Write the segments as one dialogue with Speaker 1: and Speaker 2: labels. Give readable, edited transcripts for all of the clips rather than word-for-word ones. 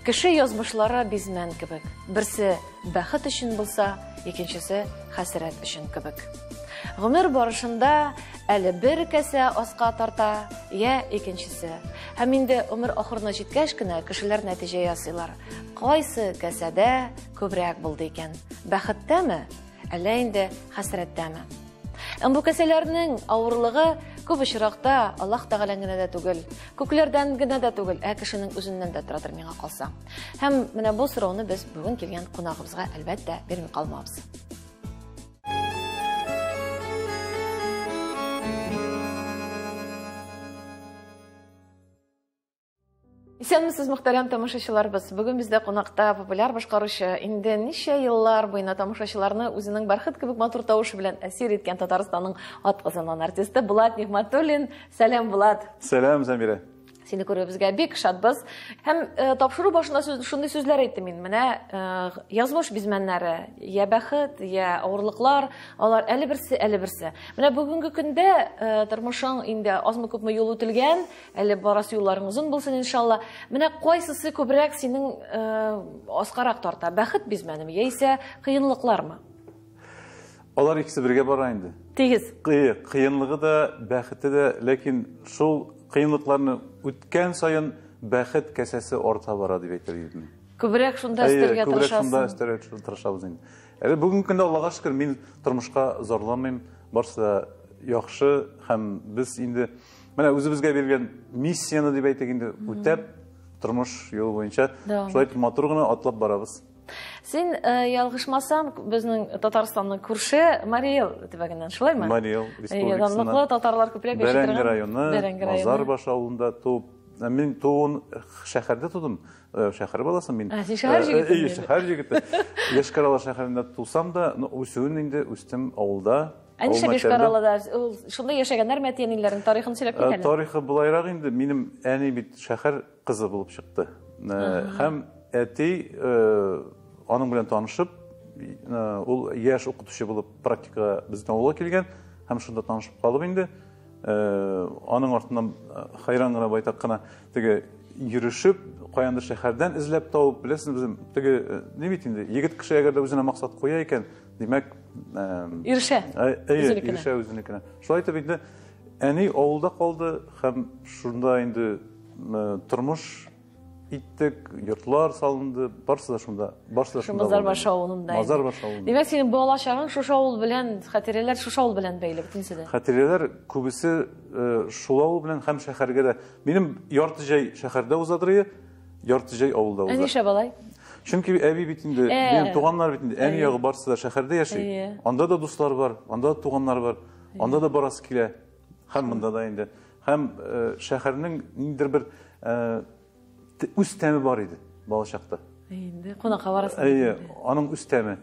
Speaker 1: Кеше язмышлары бизмән кебек. Берсе бәхет өчен булса, икенчесе хәсрәт өчен кебек. Гомер барышында әле бер кәсә аска тарта, я икенчесе. Һәм инде гомер ахырына җиткәч кенә кешеләр нәтиҗә ясыйлар. Кайсы кәсәдә күбрәк булды икән? Бәхеттәме, әллә инде хәсрәттәме? Бу кәсәләрнең авырлыгы күп очракта Аллаһ Тәгалә генә дә түгел, күкләрдән генә дә түгел, кешенең үзеннән дә торадыр миңа калса. Һәм менә бу сорауны без бүген килгән кунагыбызга әлбәттә бирми калмабыз. Исәнмесез, мөхтәрәм тамашачыларыбыз. Бүген бездә кунакта популяр башкаручы, инде ничә еллар буена тамашачыларны үзенең бәрхет кебек матур тавышы белән әсир иткән Татарстанның атказанган артисты Булат Нигъмәтуллин. Сәлам, Булат.
Speaker 2: Сәлам, Замира.
Speaker 1: Сине күрүебезгә бик шатбыз. Һәм тапшыру башында шундый сүзләр әйттем мин. Менә язмыш бизмәннәре, я бәхет, я авырлыклар, алар әле берсе. Менә бүгенге көндә тормышың инде азмы-күпме юл үтелгән, әле барасы юлларың узын булсын иншалла. Менә кайсысы күбрәк синең аскарак тарта? Бәхет бизмәнеме яисә кыенлыклармы?
Speaker 2: Алар икесе бергә бара инде.
Speaker 1: Тигез.
Speaker 2: Кыенлыгы да, бәхете дә, ләкин шул кыенлыкларны үткән сайын бәхет кәсәсе арта бара дип әйтер идем.
Speaker 1: Күбрәк шунда өстәргә тырышасың.
Speaker 2: Күбрәк шунда өстәргә тырышабыз инде. Әле бүгенге көндә Аллага шөкер, мин тормышка зорламыйм, барсы да яхшы һәм без инде менә үзебезгә биргән миссияны дип әйтик инде үтәп, тормыш юлы буенча шулай матур гына атлап барабыз.
Speaker 1: Син ялгышмасам, безнең Татарстанның күрше Мари-Эл төбәгеннән, шулаймы?
Speaker 2: Мари-Эл республикасыннан.
Speaker 1: Данлыклы татарлар күпләп яшәгән.
Speaker 2: Бәрәңге районы, Мазарбаш авылында туып, мин туын шәһәрдә тудым. Шәһәр баласы мин.
Speaker 1: Син шәһәр җигете.
Speaker 2: Шәһәр җигете. Яшкарала шәһәрендә тусам да, үсүен инде үстем авылда.
Speaker 1: Әнише Яшкаралада шунда яшәгәннәр мәтияниләрнең тарихын сөйләп кит әле.
Speaker 2: Тарихы булайрак инде, минем әни бит шәһәр кызы булып чыкты. Һәм әти аның белән танышып, ул яшь укытучы булып практикага безнең авылга килгән, һәм шунда танышып калып инде. Аның артыннан хайран гына байтак кына теге йөрүшеп, каяндыр шәһәрдән эзләп табып, беләсез, безнең теге ни бит инде, егет кеше әгәр дә үзенә максат куя икән, димәк,
Speaker 1: ирешә.
Speaker 2: Ирешә үзенекенә. Шулай итеп инде, әни авылда калды һәм шунда инде тормыш иттек, йортлар салынды, барсы да шунда.
Speaker 1: Мазарбаш авылында.
Speaker 2: Мазарбаш авылында.
Speaker 1: Димәк, синең балачагың шушы авыл белән, хатирәләр шушы авыл белән бәйле битенсе дә.
Speaker 2: Хатирәләр күбесе шул авыл белән һәм шәһәргә дә. Минем ярты җәй шәһәрдә узадыр, ярты җәй авылда уза.
Speaker 1: Әнишә балай?
Speaker 2: Чөнки әби бит инде, минем туганнар бит инде, әни ягы барсы да шәһәрдә яши. Анда да дуслар бар, анда да туганнар бар, анда да барасы килә. Һәм монда да инде. Һәм шәһәрнең ниндидер бер үз тәме бар иде балачакта.
Speaker 1: Инде кунакка барасың.
Speaker 2: Аның үз тәме.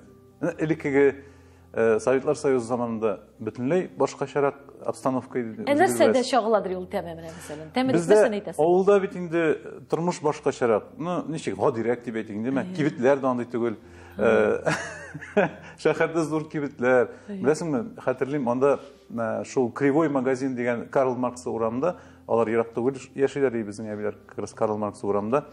Speaker 2: Элеккеге Советлар Союзы заманында бөтенләй башкачарак обстановка иде.
Speaker 1: Нәрсәдә чагыладыр ул тәме менә мәсәлән? Тәме нәрсәне әйтәсең?
Speaker 2: Авылда бит инде тормыш башкачарак. Ничек гадирәк дип әйтик инде, кибетләр дә андый түгел. Шәһәрдә зур кибетләр. Беләсеңме, хәтерлим, анда шул Кривой магазин дигән Карл Маркс урамында, алар ерак түгел яшиләр безнең әбиләр, Карл Маркс урамында.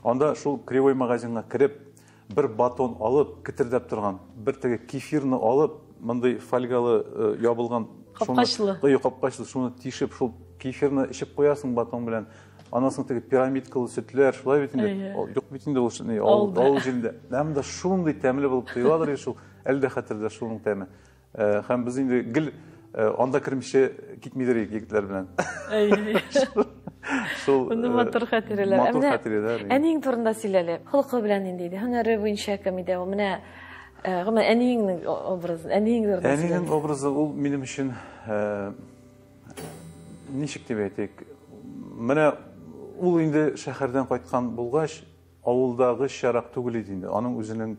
Speaker 2: Анда шул Кривой магазинга кирип, бер батон алып, китердәп торган, бер теге кефирны алып, мондай фольгалы ябылган капкачлы, шуны тишеп, шул кефирны ичеп куясың батон белән. Анасын теге пирамидкалы сөтләр, шулай бит инде. Юк бит инде ул авыл җирендә. Һәм дә шундый тәмле булып тоеладыр шул, әлдә хәтердә шуның тәме. Һәм без инде гел анда кирмичә китмидер егетләр белән. Шул
Speaker 1: матур хәтирәләр.
Speaker 2: Матур хәтирәләр.
Speaker 1: Әнинең турында сөйләле. Холкы белән инде иде. Һөнәре буенча кем иде? Ул менә әнинең образы,
Speaker 2: әнинең образы ул минем өчен ничек дип әйтик? Менә ул инде шәһәрдән кайткан булгач, авылдагы шарак түгел иде инде. Аның үзенең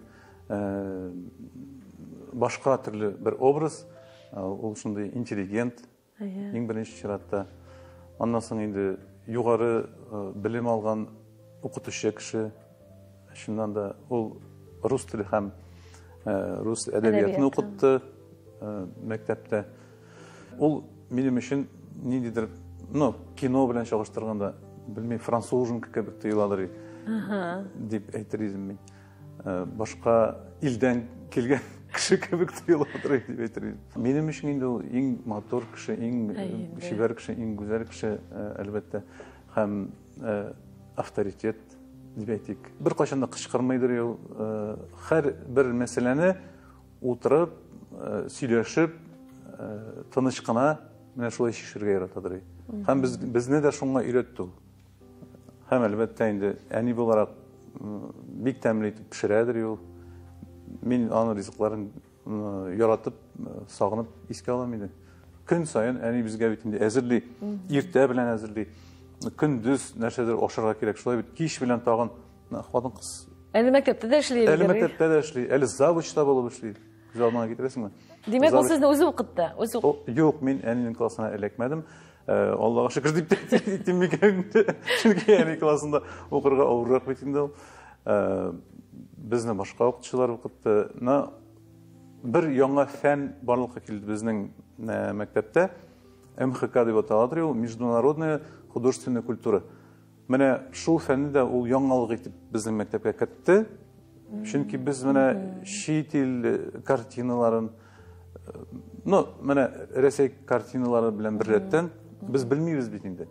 Speaker 2: башка төрле бер образ, ул шундый интеллигент, иң беренче чиратта. Аннан соң инде югары белем алган укытучы кеше, шуннан да ул рус теле һәм рус әдәбиятын укытты мәктәптә. Ул минем өчен ниндидер, кино белән чагыштырганда, белмим, французженка кебек тоеладыр. дип әйтер идем мин. Башка илдән килгән кеше кебек тоеладыр дип әйтер идем. Минем өчен инде ул иң матур кеше, иң шибәр кеше, иң гүзәл кеше, әлбәттә, һәм авторитет дип әйтик. Бер кайчан да кычкырмыйдыр ул. Һәр бер мәсьәләне утырып, сөйләшеп, тыныч кына менә шулай чишергә яратадыр. Һәм безне дә шуңа өйрәтте ул. Һәм әлбәттә инде әни буларак бик тәмле итеп пешерәдер ул. Мин аның ризыкларын яратып, сагынып искә алам иде. Көн сайын әни безгә бит инде әзерли, иртә белән әзерли. Көндез нәрсәдер ашарга кирәк, шулай бит кич белән тагын хатын-кыз.
Speaker 1: Әле мәктәптә дә эшли.
Speaker 2: Әле мәктәптә дә эшли, әле завучта булып эшли. Җанына китерәсеңме?
Speaker 1: Димәк, ул сезне үзе укытты.
Speaker 2: Юк, мин әнинең классына эләкмәдем. Аллага шөкер дип әйтим микән. Чөнки әни классында укырга авыррак бит инде ул. Безне башка укытучылар укытты. Бер яңа фән барлыкка килде безнең мәктәптә. МХК дип аталадыр ул, международная художественная культура. Менә шул фәнне дә ул яңалык итеп безнең мәктәпкә кертте. Чөнки без менә чит ил картиналарын, менә Рәсәй картиналары белән берлектән без белмибез бит инде.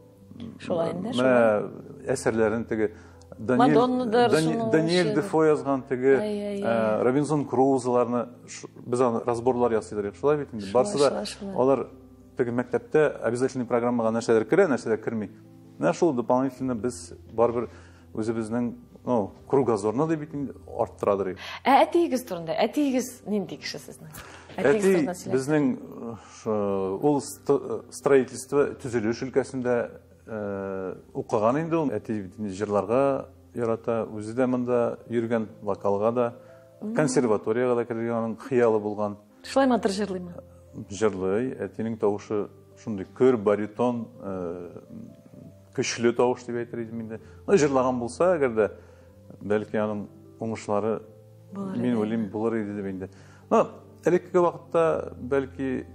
Speaker 1: Шулай инде.
Speaker 2: Менә әсәрләрен теге Даниэль Дефо язган теге Робинзон Крузоларны без аны разборлар ясыйдыр. Шулай бит инде. Барсы да алар теге мәктәптә обязательный программага нәрсәләр керә, нәрсәләр керми. Менә шул дополнительно без барбер үзебезнең кругозорны дип арттырадыр.
Speaker 1: Әтигез турында, әтигез нинди кеше сезнең?
Speaker 2: Әти безнең ул строительство төзелеш өлкәсендә укыган инде ул. Әти җырларга ярата, үзе дә монда йөргән, вокалга да, консерваториягә да кергән, хыялы булган.
Speaker 1: Шулай матур җырлыймы?
Speaker 2: Җырлый, әтинең тавышы шундый көр, баритон, көчле тавыш дип әйтер идем инде. Җырлаган булса, әгәр дә бәлки аның уңышлары мин уйлыйм булыр иде дип инде. Элекке вакытта бәлки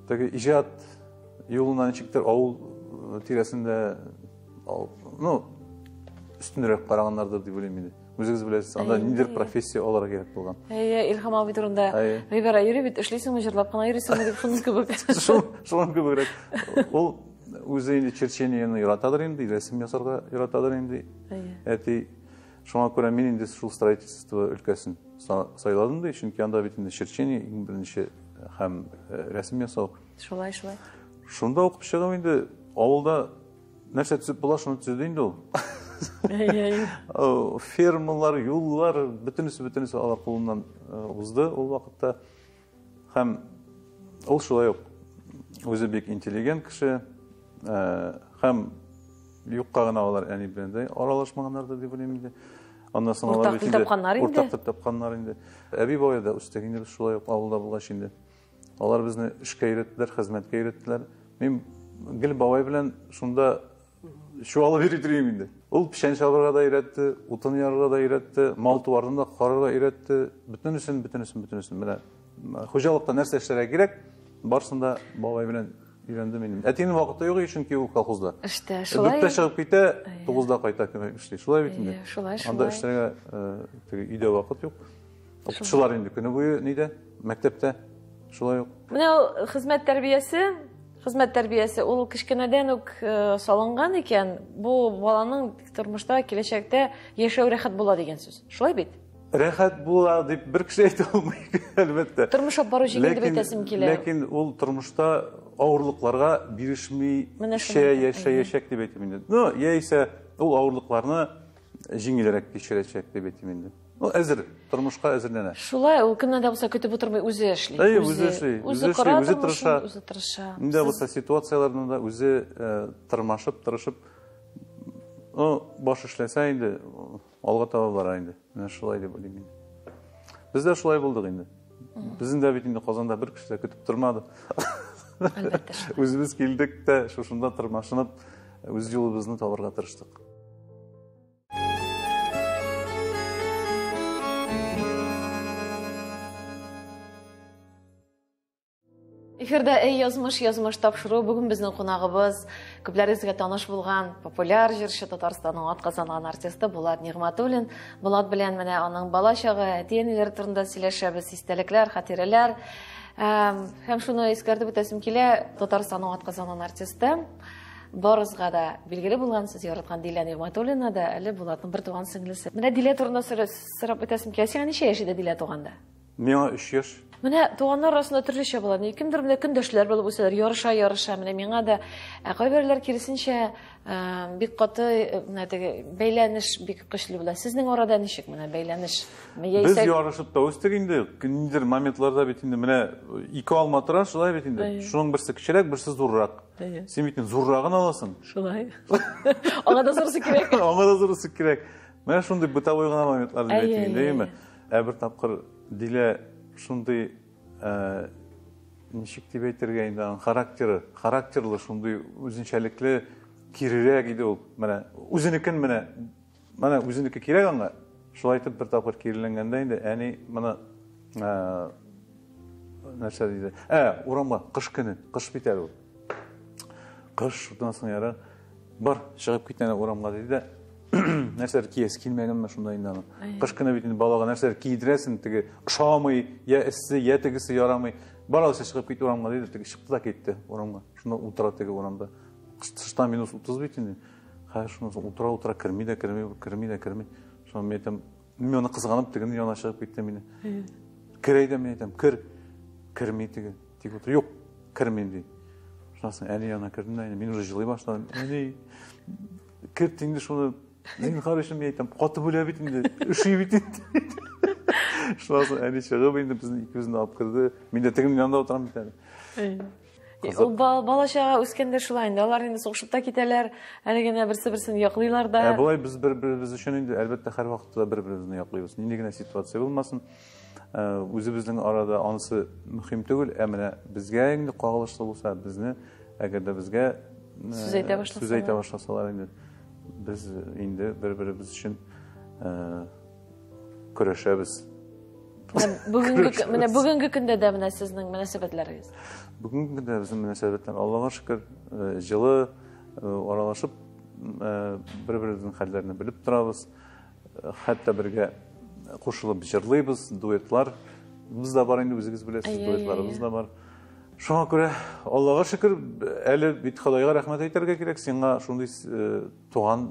Speaker 2: теге иҗат юлына ничектер авыл тирәсендә өстенрәк караганнардыр дип уйлыйм инде. Үзегез беләсез, анда нидер профессия алырга кирәк булган.
Speaker 1: Илһам абый турында Гыйбара йөри бит, эшлисеңме, җырлап кына йөрисеңме дип шуны кебек.
Speaker 2: Шуны кебегрәк. Ул үзе инде черченияны яратадыр инде, рәсем ясарга яратадыр инде. Әти шуңа күрә мин инде шул строительство өлкәсен сайладым да, чөнки анда бит инде черчение иң беренче һәм рәсем ясау.
Speaker 1: Шулай.
Speaker 2: Шунда укып чыгам инде, авылда нәрсә төзеп була, шуны төзеде инде ул. Фермалар, юллар, бөтенесе алар кулыннан узды ул вакытта. Һәм ул шулай ук үзе бик интеллигент кеше, һәм юкка гына алар әни белән дә аралашмаганнардыр дип уйлыйм инде. Аннан соң алар бит уртак тапканнар инде. Әби бабай да үстәгәндә шулай ук авылда булгач инде. Алар безне эшкә өйрәттеләр, хезмәткә өйрәттеләр. Мин гел бабай белән шунда чуалып йөридем инде. Ул печән чабырга да өйрәтте, утын ярырга да өйрәтте, мал туарны да карарга өйрәтте. Бөтенесен. Менә хуҗалыкта нәрсә эшләргә кирәк, барсында бабай белән өйрәндем инде. Әтинең вакыты юк, чөнки ул колхозда.
Speaker 1: Шулай.
Speaker 2: Дүрттә чыгып китә, 9да кайта көмәк эшли. Шулай бит инде. Анда эшләргә теге өйдә вакыт юк. Укытучылар инде көне буе нидә? Мәктәптә. Шулай ук.
Speaker 1: Менә ул хезмәт тәрбиясе ул кичкенәдән үк салынган икән. Бу баланың тормышта, киләчәктә яшәү рәхәт була дигән сүз. Шулай бит?
Speaker 2: Рәхәт була дип бер кеше әйтә алмый, әлбәттә.
Speaker 1: Тормыш бару җиңел дип әйтәсем килә.
Speaker 2: Ләкин ул тормышта авырлыкларга бирешми яшәячәк дип әйтәм инде. Яисә ул авырлыкларны җиңелрәк кичерәчәк дип әйтәм инде. Ул әзер, тормышка әзерләнә.
Speaker 1: Шулай, ул кемнән дә булса көтеп утырмый, үзе эшли.
Speaker 2: Үзе тырыша. Инде булса ситуацияларда да үзе тырышып, баш эшләсә инде алга таба бара инде. Менә шулай дип уйлыйм инде. Бездә шулай булдык инде. Безнең дә бит инде Казанда бер кеше көтеп тормады.
Speaker 1: Әлбәттә.
Speaker 2: Үзебез килдек тә шушында тырмашынып, үз юлыбызны табарга тырыштык.
Speaker 1: Эфирдә язмыш тапшыру. Бүген безнең кунагыбыз күпләрегезгә таныш булган популяр җырчы, Татарстанның атказанган артисты Булат Нигъмәтуллин. Булат белән менә аның бала чагы, әти-әниләре турында сөйләшәбез, истәлекләр, хатирәләр. Һәм шуны искәртеп үтәсем килә, Татарстанның атказанган артисты. Барызга да билгеле булган, сез яраткан Дилә Нигъмәтуллина да әле Булатның бер туган сеңлесе. Менә Дилә турында сорап үтәсем килә. Сиңа ничә яшь иде Дилә туганда?
Speaker 2: Миңа 3 яшь.
Speaker 1: Менә туганнар арасында төрлечә була. Кемдер менә көндәшләр булып үсәләр, ярыша. Менә миңа да кайберләр киресенчә бик каты менә теге бәйләнеш бик көчле була. Сезнең арада ничек менә бәйләнеш?
Speaker 2: Без ярышып та үстек инде. Киндер моментларда бит инде менә 2 алма тора, шулай бит инде. Шуның берсе кечерәк, берсе зуррак. Син бит зуррагын аласың.
Speaker 1: Шулай. Аңа да зурысы кирәк.
Speaker 2: Аңа да зурысы кирәк. Менә шундый бытовой гына моментлар бит инде, әйме? Бер тапкыр Дилә шундый ничек дип әйтергә инде, характерлы шундый үзенчәлекле кирерәк иде ул. Менә үзенекен менә үзенеке кирәк аңа. Шулай итеп бер тапкыр киреләнгәндә инде әни моны нәрсә диде? Урамга кыш көне, кыш бит әле ул. Кыш шудан соң яра бар, чыгып кит әнә урамга диде. Нәрсәләр киес килмәгәнме шунда инде аны. Кыш көне бит инде балага нәрсәләр кидерәсен, теге ошамый, я эссе, я тегесе ярамый. Барасы чыгып кит урамга диде, теге чыкты да кетте урамга. Шунда утыра теге урамда. Кыштан минус 30 бит инде. Хәзер шунда утыра керми. Шунда мен әйтәм, мен аны кызганып тегене яна чыгып китте мине. Керәйдә мен әйтәм, керми теге. Тик утыр, юк, кермим ди. Шунда әни яна кердем дә, мин уже җылый башладым. Әни кертинде шуны Мен қарашым айтам, қаты бөлә бит инде, үши бит инде. Шунысы әни чыгып инде безнең икебезне алып керде. Мин дә тегенең янында утырам бит әле.
Speaker 1: Ул бала чага үскәндә шулай инде. Алар инде сугышып та китәләр, әле генә берсе-берсен яклыйлар да.
Speaker 2: Булай без бер-беребез өчен инде әлбәттә һәр вакытта бер-беребезне яклыйбыз. Нинди генә ситуация булмасын, үзебезнең арада анысы мөһим түгел, менә безгә инде кагылышлы булса, безне әгәр дә безгә сүз әйтә башласалар инде biz indi bir-birimiz için көрәшәбез.
Speaker 1: Бүгенге көндә дә менә сезнең мөнәсәбәтләрегез.
Speaker 2: Бүгенге көндә безнең мөнәсәбәтләр Аллаһка шөкер җылы, аралашып бер-беребезнең хәлләрне белеп торабыз. Хәтта бергә кушылып җырлыйбыз, дуэтлар. Без дә бар инде, үзегез беләсез, дуэтларыбыз да бар. Шуңа күрә Аллаһка шөкер, әле бит Худайга рәхмәт әйтергә кирәк, сиңа шундый туган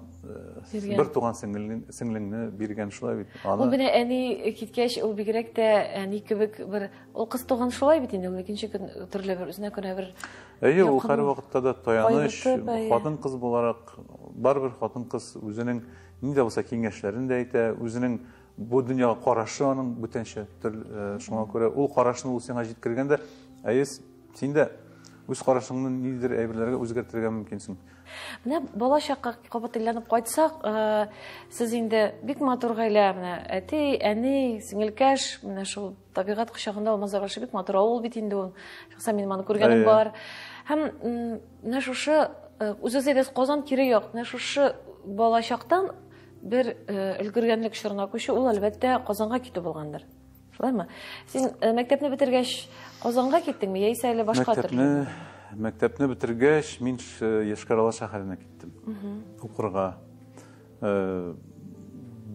Speaker 2: бер туган сеңлеңне биргән шулай бит.
Speaker 1: Ул менә әни киткәч, ул бигрәк тә әни кебек бер ул кыз туган шулай бит инде, ул икенче көн төрле бер үзенә күрә бер.
Speaker 2: Ул һәр вакытта да таяныч, хатын-кыз буларак, барбер хатын-кыз үзенең нидә булса киңәшләрен дә әйтә, үзенең бу дөньяга карашы аның бүтәнчә. Шуңа күрә ул карашны ул сиңа җиткергәндә, син дә үз карашыңны нидер әйберләргә үзгәртергә мөмкинсең.
Speaker 1: Менә бала чакка кабатланып кайтсак, сез инде бик матур гаилә, менә әти, әни, сиңелкәш, менә шул табигать кочагында алмазга каршы бик матур авыл бит инде ул. Шәхсән мин моны күргәнем бар. Һәм менә шушы үзегез әйтәсез, Казан кире як, менә шушы бала чактан бер өлгергәнлек чорына күчү, ул әлбәттә Казанга китү булгандыр. Шулаймы? Син мәктәпне бетергәч Казанга киттеңме, яисә әле башка төрле?
Speaker 2: Мәктәпне бетергәч мин Йошкар-Ола шәһәренә киттем. Укырга.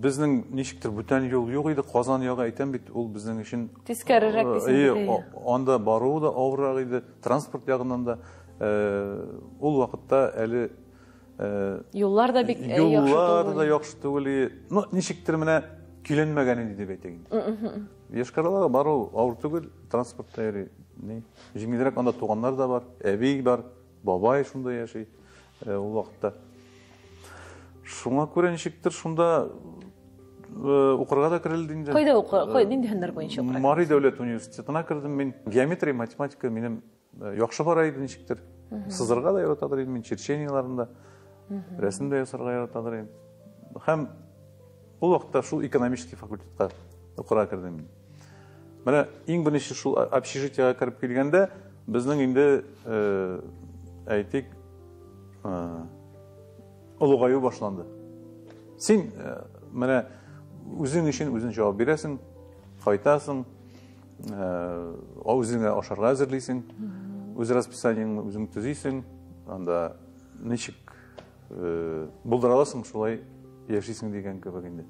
Speaker 2: Безнең ничектер бүтән юл юк иде, Казан ягы әйтәм бит, ул безнең өчен
Speaker 1: тискәрерәк дисең.
Speaker 2: Анда бару да авыррак иде, транспорт ягыннан да. Ул вакытта әле
Speaker 1: юллар да бик
Speaker 2: яхшы түгел. Ну, ничектер менә көйләнмәгән иде дип әйтәм. Йошкар-Олага бару авыр түгел, транспортта йөри. Җиңелрәк, анда туганнар да бар, әби бар, бабай шунда яши. Ул вакытта. Шуңа күрә ничектер шунда укырга да керелде инде.
Speaker 1: Кайда укый? Нинди фәннәр буенча укый?
Speaker 2: Мари дәүләт университетына кердем мин. Геометрия, математика минем яхшы бара иде ничектер. Сызырга да яратадыр идем мин, черченияларында. Рәсем дә ясарга яратадыр идем. Һәм ул вакытта шул экономический факультетка укырга кердем мин. Менә иң беренче шул общежитиегә кереп килгәндә, безнең инде әйтик олыгаю башланды. Син менә үзең өчен үзең җавап бирәсең, кайтасың, үзеңә ашарга әзерлисең. Үз расписаниеңне үзең төзисең, анда ничек булдыра аласың, шулай яшисең дигән кебек инде.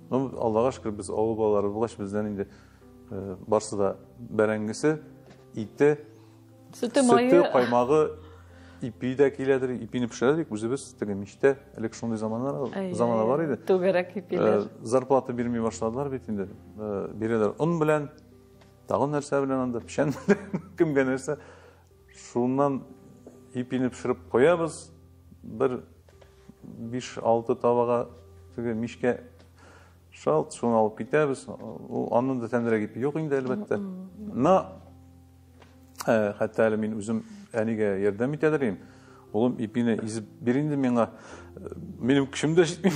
Speaker 2: Ну, Аллага шөкер, без авыл балалары булгач, бездән инде барсы да бәрәңгесе, ите,
Speaker 1: Сөте
Speaker 2: каймагы, ипи дә киләдер, ипине пешерәдек үзебез, теге мичтә, элек шундый заманы бар иде.
Speaker 1: Түгәрәк ипиләр.
Speaker 2: Зарплата бирми башладылар бит инде. Бирәләр он белән, тагын нәрсә белән анда, пешән белән, кемгә нәрсә. Шуннан ипине пешереп куябыз, бер 5-6 табага теге мичкә шалт, шуны алып китәбез. Аның да тәмрәк ипи юк инде, әлбәттә. Хәтта әле мин үзем әнигә ярдәм итәдерим. Улым ипине изеп бир инде миңа. Минем көчем дә җитми.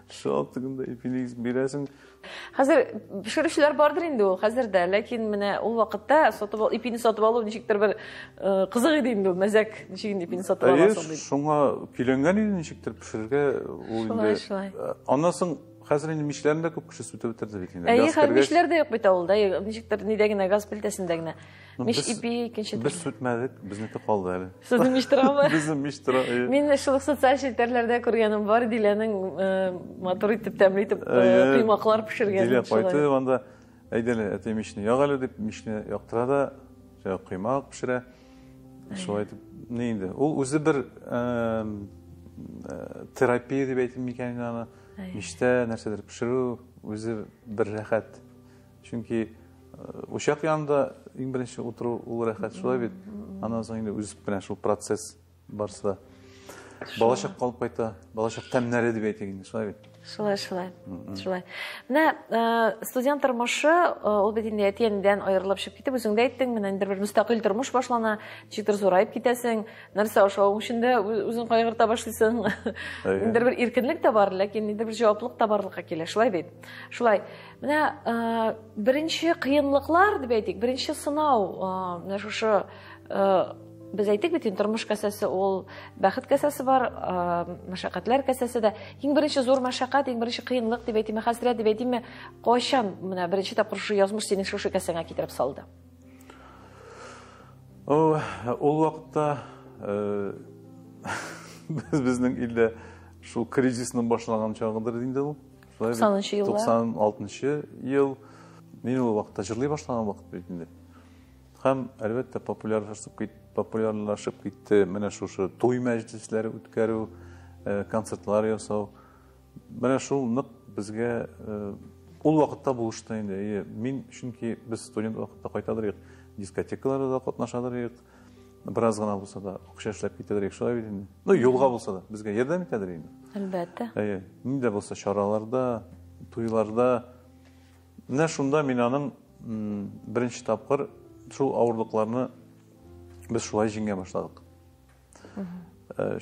Speaker 2: Шалт тегендә ипине изеп бирәсең.
Speaker 1: Хәзер пешерүчеләр бардыр инде ул хәзердә, ләкин менә ул вакытта ипине сатып алу ничектер бер кызык иде инде ул, мәзәк, ничек ипине сатып аласың дип.
Speaker 2: Шуңа киләнгән иде ничектер пешерергә ул инде. Аннан соң хәзер инде мичләрендә күп кеше сүтеп бетерде бит инде.
Speaker 1: Мичләр дә юк бит авылда, ничектер нидә генә газ плитәсендә генә. Мич ипи икенче.
Speaker 2: Без сүтмәдек, безнеке калды әле.
Speaker 1: Сезнең мич торамы?
Speaker 2: Безнең мич тора.
Speaker 1: Мин шул социаль челтәрләрдә күргәнем бар, Диләнең мотор итеп тәмле итеп кыймаклар пешергән.
Speaker 2: Дилә кайтты, анда әйдәле, әти мичне ягәле дип мичне яктыра да, кыймак пешерә. Шулай итеп, ни инде? Ул үзе бер терапия дип әйтим микән аны. Мичтә нәрсәдер пешерү үзе бер рәхәт. Чөнки uşak yanında en birinci oturup ul rəxət şulay bit. Andan soň indi üzüp bilen şul proses barsa balaşak kalıp kayta, balaşak təmnəri dip әйтек indi şulay bit.
Speaker 1: Шулай. Менә студент тормышы, ул бит инде әтиәннән аерылып чыгып китеп, үзең дә әйттең, менә инде бер мөстәкыйль тормыш башлана, чиктер зурайып китәсең, нәрсә ашау өчен дә үзең кайгырта башлыйсың. Инде бер иркенлек тә бар, ләкин инде бер җаваплылык та барлыкка килә, шулай бит. Шулай. Менә беренче кыенлыклар дип әйтик, беренче сынау, менә шушы biz әйтик бит, тормыш кәсәсе ул бәхет кәсәсе бар, мәшәкатьләр кәсәсе дә. Иң беренче зур мәшәкать, иң беренче кыенлык дип әйтим, хәсрәт дип әйтим, кайчан менә беренче тапкыр шушы язмыш синең шушы кәсәңә китереп салды?
Speaker 2: Ул вакытта безнең илдә шул кризисның башлаган чагыдыр инде ул.
Speaker 1: 90-нчы еллар.
Speaker 2: 96-нчы ел. Мин ул вакытта җырлый башлаган вакыт бит инде. Һәм әлбәттә популярлашып китте. Менә шушы той мәҗлесләре үткәрү, концертлар ясау. Менә шул нык безгә ул вакытта булышты инде. Мин чөнки без студент вакытта кайтадыр, дискотекаларда катнашадыр, бераз гына булса да акча эшләп китәдер, шулай бит инде. Ну, юлга булса да безгә ярдәм итәдер инде.
Speaker 1: Әлбәттә.
Speaker 2: Нидә булса чараларда, туйларда. Менә шунда мин аның беренче тапкыр шул авырлыкларны без шулай җиңә башладык.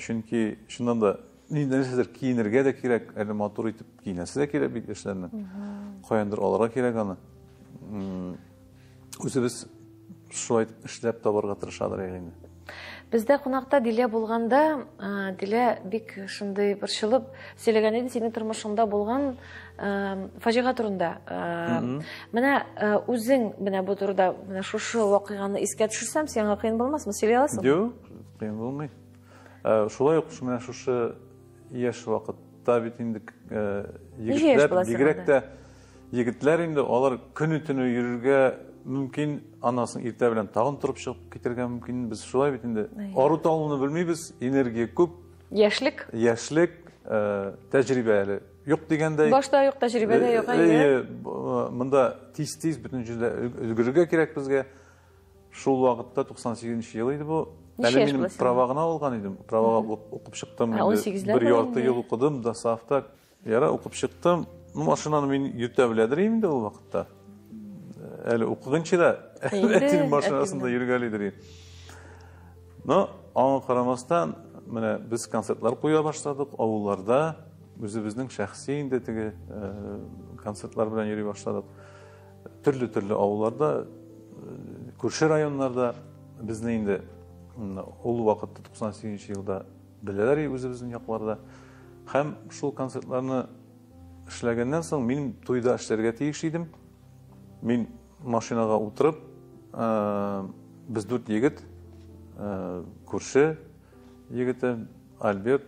Speaker 2: Чөнки шуннан да нәрсәдер киенергә дә кирәк, әле матур итеп киенәсе дә кирәк бит эшләрне. Каяндыр алырга кирәк аны. Үзебез шулай эшләп табарга тырышадыр инде.
Speaker 1: Бездә кунакта Дилә булганда, Дилә бик шундый борчылып сөйләгән иде синең тормышыңда булган фаҗига турында. Менә үзең менә бу турыда менә шушы вакыйганы искә төшерсәм, сиңа кыен булмасмы? Сөйли аласың?
Speaker 2: Юк, кыен булмый. Шулай ук менә шушы яшь вакытта бит инде егетләр инде алар көне-төне йөрергә мөмкин, анасын иртә белән тагын торып чыгып китергә мөмкин. Без шулай бит инде ару талуны белмибез, энергия күп. Яшьлек, тәҗрибә әле юк дигәндәй.
Speaker 1: Башта юк, тәҗрибәдә юк.
Speaker 2: Монда тиз бөтен җирдә өлгерергә кирәк безгә. Шул вакытта 98нчы ел иде бу. Әле мин правагына алган идем. Правага укып чыктым. Бер ярты ел укыдым да сафта. Яра укып чыктым. Машинаны мин йөртә беләдер инде ул вакытта. Әле укыгынчы да әтинең машинасында йөргәлидер. Но, аңа карамастан, менә без концертлар куя башладык авылларда, үзебезнең шәхси инде теге концертлар белән йөри башладык. Төрле авылларда, күрше районнарда безне инде ул вакытта 98нчы елда беләләр үзебезнең якларда. Һәм шул концертларны эшләгәннән соң мин туйда эшләргә тиеш идем. Мин машинага утырып, біз 4 егіт, көрші егіті, Альберт,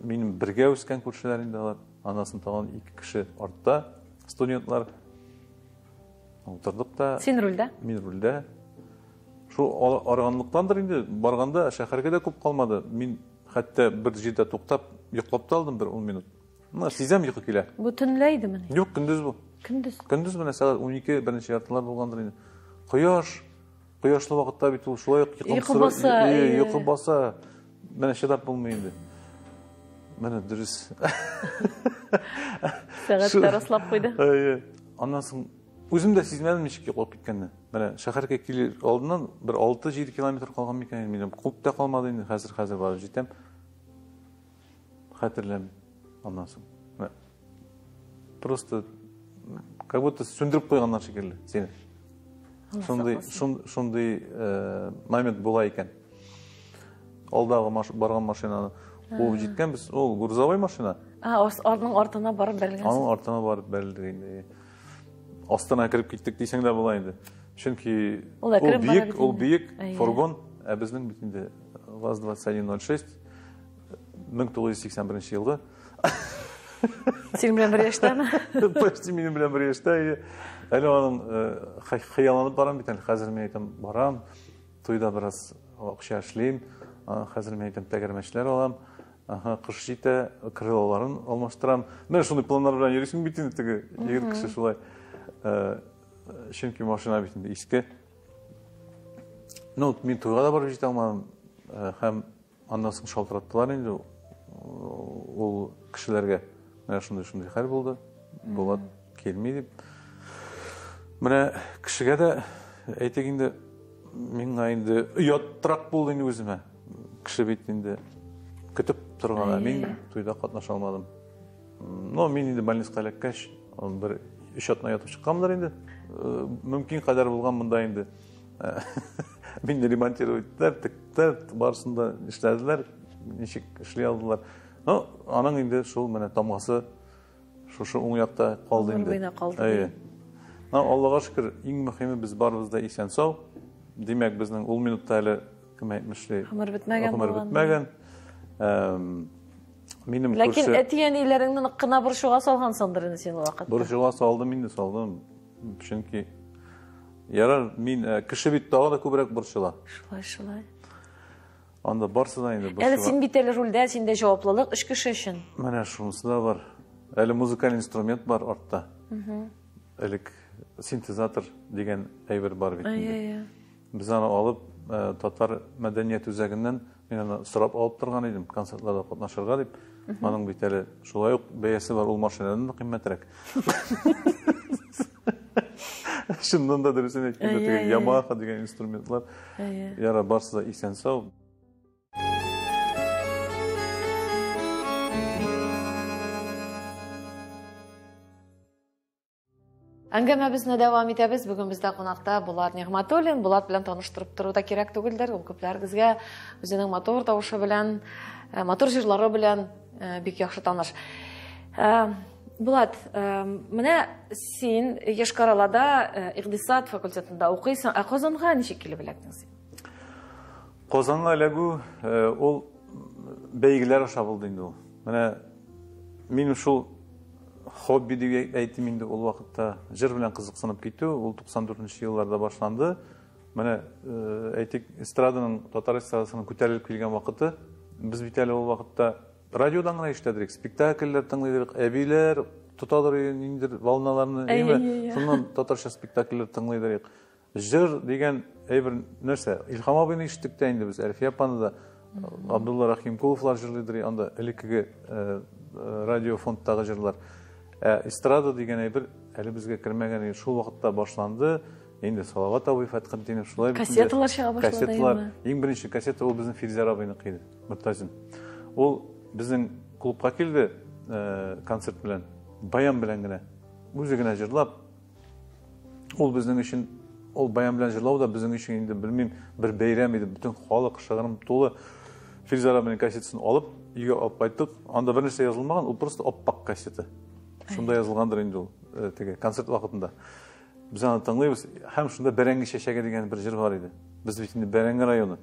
Speaker 2: менің бірге өскен көршілерінде алар, анасын таған 2 кіші артта, студентлар. Отырдық та.
Speaker 1: Сен рөлдә?
Speaker 2: Мен рөлдә. Шу арғанлықтандыр енді, барғанда шәһәрге де көп қалмады. Мен хәтта бір жерде тоқтап, йоқлап та алдым бір 10 минут. Сезем йоқы келе.
Speaker 1: Бу төнләйді мені?
Speaker 2: Жоқ, күндіз бұл.
Speaker 1: Күндіз?
Speaker 2: Күндіз міне сағат 12 бірінші яртылар болғандыр енді. Құяшлы вақытта бит ол шулай йоқы баса. Міне шыдап болмайды. Міне дұрыс.
Speaker 1: Сағаттар аслап қойды.
Speaker 2: Андан соң өзім де сезмедім нешеке қойып кеткенді. Міне шәһәрге келер алдынан бір 6-7 километр қалған мекен. Мен қуып та қалмады енді, қазір барып жетем. Хәтерләм. Андан соң. Просто как будто сөндіріп қойғаннан шекерлі сені. Сондай момент бола екен. Алдағы барған машинаны қуып жеткен біз, ол грузовой машина.
Speaker 1: Оның артына барып бәрілгенсіз?
Speaker 2: Оның артына барып бәрілдігінде. Астана кіріп кеттік дейсің де бола енді. Чөнки ол биік фургон, біздің бітінде ВАЗ-2106 1981 жылғы.
Speaker 1: Сен білен бір ештен?
Speaker 2: Почти менің білен бір ешті. Әлі оның қияланып барам бит, қазір мен айтам барам, тойда біраз ақша эшлейм, қазір мен айтам тәгәрмәчләр алам, қыш жете, крылаларын алмаштырам. Мен шундай планлар белән йөрисең бит инде теге егет кеше шулай. Чөнки машина бит инде иске. Мен тойга да барып жете алмадым. Һәм андан соң шалтыраттылар инде ол кешеләргә. Менә шундай хәл булды. Булат келмей дип. Менә кешегә дә әйтик инде миңа инде ояттырак булды инде үземә. Кеше бит инде көтеп торган, мин туйда катнаша алмадым. Мен инде больницага эләккәч, бер 3 атна ятып чыкканмындыр инде. Мөмкин кадәр булган монда инде. Мине ремонтировать иттеләр, барысында эшләделәр, ничек эшли алдылар. Аның инде шул менә тамгасы шушы уң якта калды инде. Аллага шөкер, иң мөһиме без барыбыз да исән сау. Димәк, безнең ул минутта әле кем әйтмешли,
Speaker 1: гомер бетмәгән.
Speaker 2: Минем күрше.
Speaker 1: Ләкин әтиәниләреңне кына борчуга салгансыңдыр инде син вакытта.
Speaker 2: Борчуга салдым инде, салдым. Чөнки ярар, мин кеше бит тагы да күбрәк борчыла.
Speaker 1: Шулай.
Speaker 2: Анда барсы да инде борчыла.
Speaker 1: Әле син бит әле рольдә, синдә җаваплылык эш кеше өчен.
Speaker 2: Менә шунысы да бар. Әле музыкаль инструмент бар артта. Элек синтезатор дигән әйбер бар бит инде. Без аны алып, татар мәдәният үзәгеннән мин аны сорап алып торган идем, концертларда катнашырга дип. Аның бит әле шулай ук бәясе бар, ул машинадан да кыйммәтрәк. Шуннан да дөресен әйткәндә, Yamaha дигән инструментлар. Яра барсы да исән сау.
Speaker 1: Әңгәмәбезне дәвам итәбез. Бүген бездә кунакта Булат Нигъмәтуллин. Булат белән таныштырып тору да кирәк түгелдер. Ул күпләрегезгә үзенең мотор тавышы белән, мотор җырлары белән бик яхшы таныш. Булат, менә син Яшкаралада икътисад факультетында укыйсың. Казанга ничек килеп эләктең син?
Speaker 2: Казанга эләгү ул бәйгеләр аша булды инде ул. Менә мин шул хобби дип әйтим инде ул вакытта җыр белән кызыксынып китү, ул 94нче елларда башланды. Менә әйтик, эстраданың, татар эстрадасының күтәрелеп килгән вакыты, без бит әле ул вакытта радиодан гына ишетәдек, спектакльләр тыңлыйдык, әбиләр тоталар инде волналарны, шуннан татарча спектакльләр тыңлыйдык. Җыр дигән әйбер нәрсә, Илһам абыйны ишеттек тә инде без, Әлфия апаны да, Абдулла Рахимкуловлар җырлыйдыр, анда элеккеге радио фондтагы җырлар. Эстрада дигән әйбер әле безгә кергән, шул вакытта башланды. Инде Салават абый, Фәтхетдинов шулай бит.
Speaker 1: Кассеталар чыга башлады.
Speaker 2: Кассеталар. Иң беренче кассета ул безнең Фирзар абыйныкы иде, Муртазин. Ул безнең клубка килде концерт белән, баян белән генә, үзе генә җырлап. Ул безнең өчен, ул баян белән җырлау да безнең өчен инде белмим, бер бәйрәм иде. Бүтән халык шыгрым тулы. Фирзар абыйның кассетасын алып, өйгә алып кайттык. Анда бер нәрсә язылмаган, ул просто оппак кассета. Шунда язылгандыр инде ул теге концерт вакытында. Biz аны тыңлайбыз. Һәм шунда Бәрәңге шәшәге дигән бер җыр бар иде. Без бит инде Бәрәңге районы.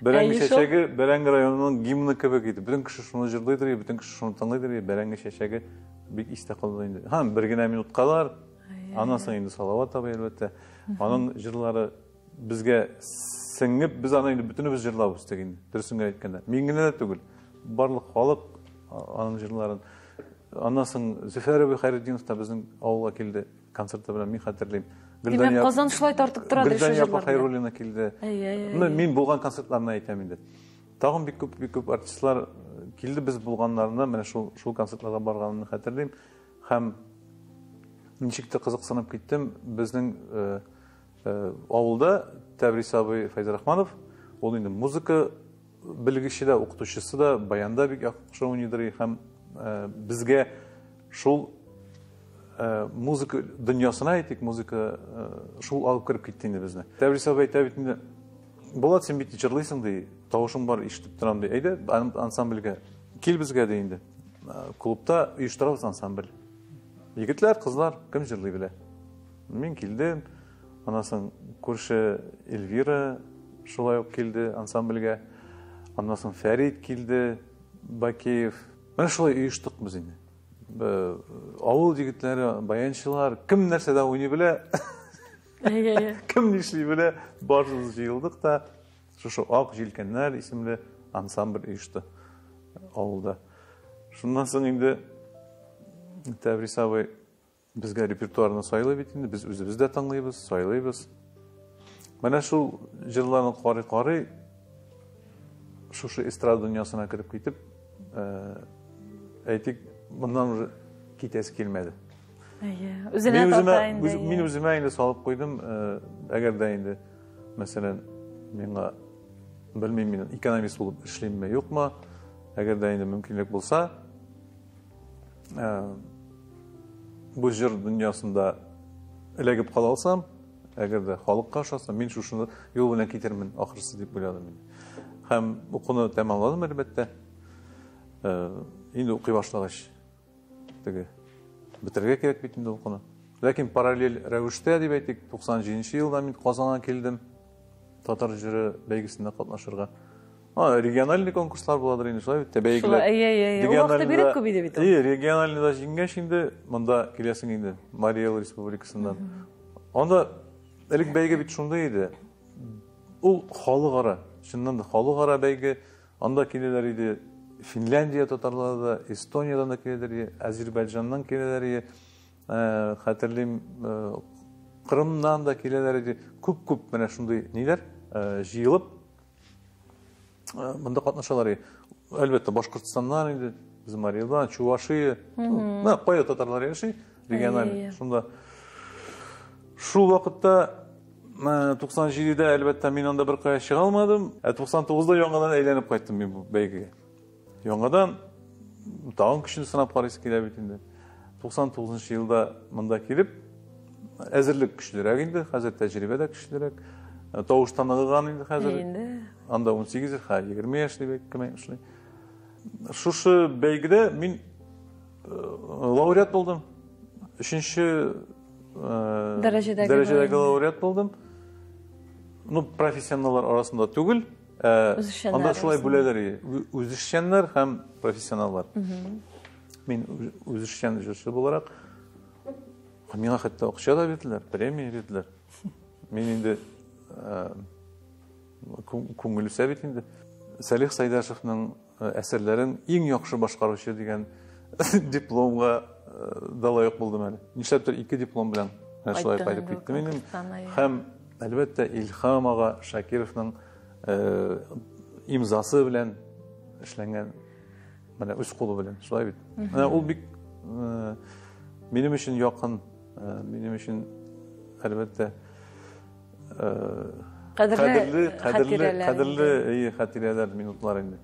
Speaker 2: Бәрәңге шәшәге Бәрәңге районының гимны кебек иде. Бөтен кеше шуны җырлыйдыр, бөтен кеше шуны тыңлыйдыр. Бәрәңге шәшәге бик истә калды инде. Һәм бер генә минуткалар. Аннан соң инде салават табы әлбәттә. Аның җырлары безгә сеңеп, без аны инде бөтенебез җырлап үстек инде. Дөресен әйткәндә. Мин генә дә түгел. Барлык халык аның җырларын. Аннан соң Зөфәр әби Хәйретдинов та безнең авылга килде. Концертта белән мин хәтерлим.
Speaker 1: Димәк, Казан шулай тартып тора ди
Speaker 2: шул җырларны. Хәйруллина килде. Мин булган концертларны әйтәм инде. Тагын бик күп артистлар килде без булганнарына, менә шул концертларга барганымны хәтерлим. Һәм ничек тә кызыксынып киттем. Безнең авылда Тәбрис абый Файзрахманов, ул инде музыка белгече дә, укытучысы да, баянда бик яхшы уйныйдыр һәм безгә шул музыка дөньясына әйтик, музыка шул алып кереп китте инде безне. Тәбрис абый әйтә бит инде, Булат, син бит җырлыйсың ди, тавышың бар, ишетеп торам ди. Әйдә, ансамбльгә кил безгә ди инде. Клубта оештырабыз ансамбль. Егетләр, кызлар, кем җырлый белә? Мин килдем. Аннан соң күрше Эльвира шулай ук килде ансамбльгә. Аннан соң Фәрит килде, Бакеев. Менә шулай оештык без инде. Авыл егетләре, баянчылар, кем нәрсәдә уйный белә? Кем нишли белә? Барыбыз җыелдык та шушы Ак җилкәннәр исемле ансамбль оешты авылда. Шуннан соң инде Тәбрис абый безгә репертуарны сайлый бит инде, без үзебез дә тыңлыйбыз, сайлыйбыз. Менә шул җырларны карый-карый шушы эстрада дөньясына кирип китеп, әйтик, моннан уже китәсе килмәде. Үзенә тарта инде. Мин үземә инде салып куйдым, әгәр дә инде, мәсәлән, миңа белмим, мин экономист булып эшлимме, юкмы, әгәр дә инде мөмкинлек булса, бу җыр дөньясында эләгеп кала алсам, әгәр дә халыкка ошасам, мин шушыны юл белән китермен, ахырсы дип уйладым мин. Һәм укуны тәмамладым әлбәттә. Инде укый башлагач, теге бетергә кирәк бит инде укуны. Ләкин параллель рәвештә дип әйтик, 97 елда мин Казанга килдем. Татар җыры бәйгесендә катнашырга. Региональный конкурслар буладыр инде, шулай бит, бәйгеләр.
Speaker 1: Ул вакытта биреп күп иде бит.
Speaker 2: Региональныйда җиңгәч инде, монда киләсең инде, Мария Эл Республикасыннан. Анда элек бәйге бит шунда иде. Ул халыкара, чыннан да халыкара бәйге, анда киләләр иде. Финляндия татарлары да, Эстониядан да киләләр, Азербайҗаннан киләләр, хәтерлим, Кырымнан да киләләр иде. Күп менә шундый ниләр җыелып монда катнашалар. Әлбәттә Башкортстаннан инде, без Мариэлдан, Чувашия, менә кая татарлар яши, региональ. Шунда шул вакытта 97-дә әлбәттә мин анда бер кая чыга алмадым. 99-да яңадан әйләнеп кайттым мин бу бәйгегә. Яңадан тагын көчне сынап карыйсы килә бит инде. 99 елда монда килеп, әзерлек көчлерәк инде, хәзер тәҗрибәдә көчлерәк. Тавыштан ныгыган инде хәзер. Анда 18, 20 яшьли бек кем эшли. Шушы бәйгедә мин лауреат булдым. 3-нче дәрәҗәдәге лауреат булдым. Ну, профессионаллар арасында түгел. Анда шулай бүләләр, үзешчәннәр һәм профессионаллар. Мин үзешчән җырчы буларак, миңа хәтта акча да бирделәр, премия бирделәр. Мин инде күңелсә бит инде. Салих Сайдашевның әсәрләрен иң яхшы башкаручы дигән дипломга да лаек булдым әле. Нишләптер 2 диплом белән шулай кайтып киттем инде. Һәм әлбәттә Илһам ага Шакировның имзасы белән эшләнгән, менә үз кулы белән, шулай бит. Ул бик минем өчен якын, минем өчен әлбәттә кадерле хатирәләр, минутлар инде.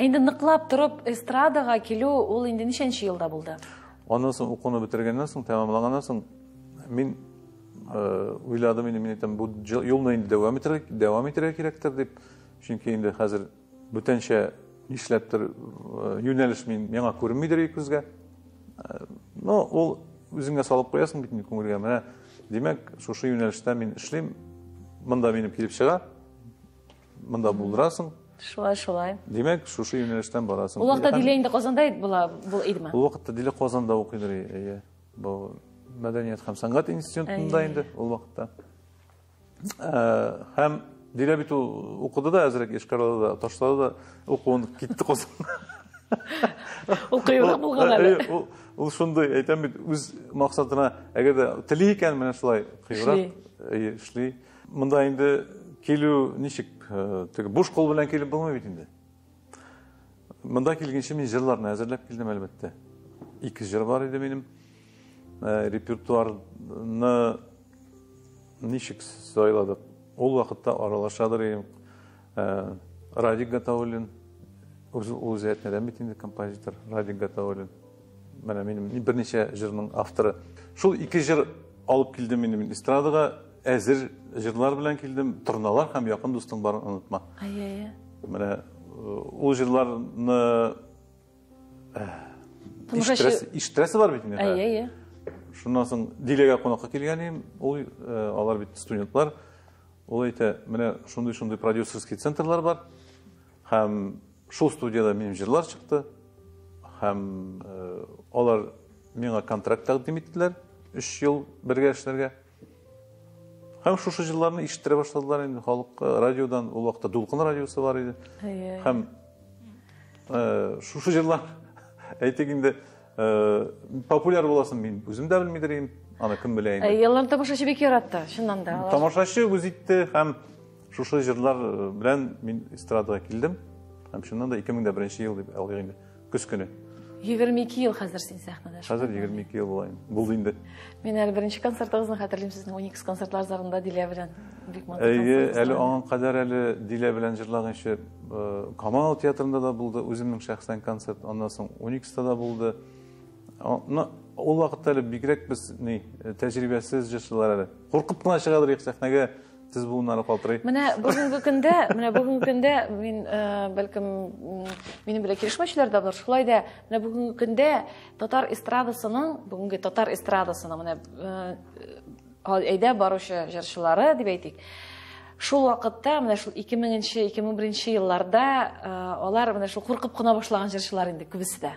Speaker 1: Инде ныклап торып эстрадага килү ул инде ничәнче елда булды?
Speaker 2: Аннан соң укуны бетергәннән соң, тәмамлаганнан соң мин уйладым инде, мин әйтәм, бу юлны инде дәвам итәргә кирәктер дип. Чөнки инде хәзер бүтәнчә нишләптер юнәлеш миңа күренмидер күзгә. Ну, ул үзеңә салып куясың бит инде күңелгә. Менә димәк, шушы юнәлештә мин эшлим, монда минем килеп чыга, монда булдырасың.
Speaker 1: Шулай.
Speaker 2: Димәк, шушы юнәлештән барасың.
Speaker 1: Ул вакытта Дилә инде Казанда бул идеме?
Speaker 2: Ул вакытта Дилә Казанда укыйдыр, әйе. Бу мәдәният һәм сәнгать институтында инде ул вакытта. Һәм Дилә бит укыды да, әзрәк Эшкарлада да, ташлады да, укуын китте Казанга.
Speaker 1: Ул кыйрак булган әле.
Speaker 2: Ул шундый, әйтәм бит, үз максатына, әгәр дә тели икән, менә шулай кыйрак эшли. Монда инде килү ничек, теге буш кол белән килеп булмый бит инде. Монда килгәнче мин җырларны әзерләп килдем, әлбәттә. 2 җыр бар иде минем. Репертуарны ничек сайладык. Ул вакытта аралашадыр идем. Радик Гатауллин, үзе әйтмәдән бит инде композитор Радик Гатауллин. Менә минем берничә җырның авторы. Шул 2 җыр алып килдем мин эстрадага, әзер җырлар белән килдем. Торналар һәм якын дустың барын онытма. Менә ул җырларны ишетрәсе бар бит инде. Шуннан соң Диләгә кунакка килгәнем, алар бит студентлар. Ул әйтә, менә шундый продюсерский центрлар бар. Һәм шул студияда минем җырлар чыкты. Һәм алар миңа контракт тәкъдим иттеләр 3 ел бергә эшләргә. Һәм шушы җырларны ишеттерә башладылар инде халыкка. Радиодан ул вакытта Дулкын радиосы бар иде. Һәм шушы җырлар әйтик инде популяр буласын мин үзем дә белмидерим. Аны кем белә инде.
Speaker 1: Яллар тамашачы бик яратты, шуннан да.
Speaker 2: Тамашачы үз итте һәм шушы җырлар белән мин эстрадага килдем. Һәм шуннан да 2001 ел дип алган инде. Көз көне.
Speaker 1: 22 ел хәзер син сәхнәдә.
Speaker 2: Хәзер 22 ел булайын. Булды инде.
Speaker 1: Мин әле беренче концертыгызны хәтерлим, сезнең 12 концертлар зарында Дилә белән бик матур.
Speaker 2: Әле аңа кадәр әле Дилә белән җырлаганчы Камал театрында да булды, үземнең шәхсән концерт, аннан соң 12-та да булды. Ул вакытта әле бигрәк без тәҗрибәсез җырчылар әле. Куркып кына чыгадыр сәхнәгә, тез буыннары калтырый.
Speaker 1: Менә бүгенге көндә мин бәлкем минем белән килешмәүчеләр дә бар. Шулай да менә бүгенге көндә татар эстрадасының менә әйдә баручы җырчылары дип әйтик. Шул вакытта менә шул 2000-2001 елларда алар менә шул куркып кына башлаган җырчылар инде күбесе дә.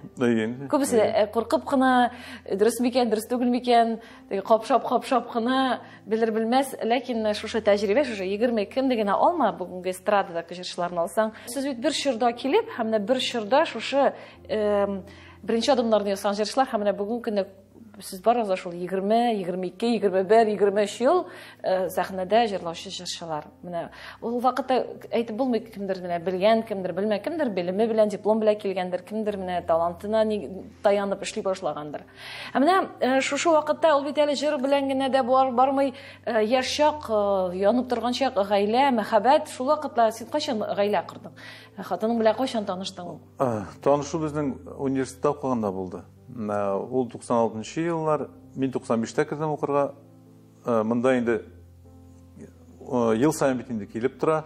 Speaker 1: Күбесе куркып кына, дөрес микән, дөрес түгел микән, капшап кына белер-белмәс, ләкин шушы тәҗрибә, шушы 22 генә алма бүгенге эстрадада җырчыларны алсаң, сез бит бер чорда килеп, һәм менә бер чорда шушы беренче адымнарны ясаган җырчылар, һәм менә бүгенге көндә сез барыгыз шул 20, 22, 21, 23 ел сәхнәдә җырлаучы җырчылар. Менә ул вакытта әйтеп булмый, кемдер менә белгән, кемдер белмәгән, кемдер белеме белән, диплом белән килгәндер, кемдер менә талантына таянып эшли башлагандыр. Менә шушы вакытта ул бит әле җыр белән генә дә бармый, яшь чак, янып торган чак, гаилә, мәхәббәт, шул вакытта син кайчан гаилә курдың? Хатының белән кайчан таныштың?
Speaker 2: Танышу безнең университетта укыганда булды. Ул 96 еллар, мин 95-тә кирдем укырга. Монда инде ел сайын бит инде килеп тора,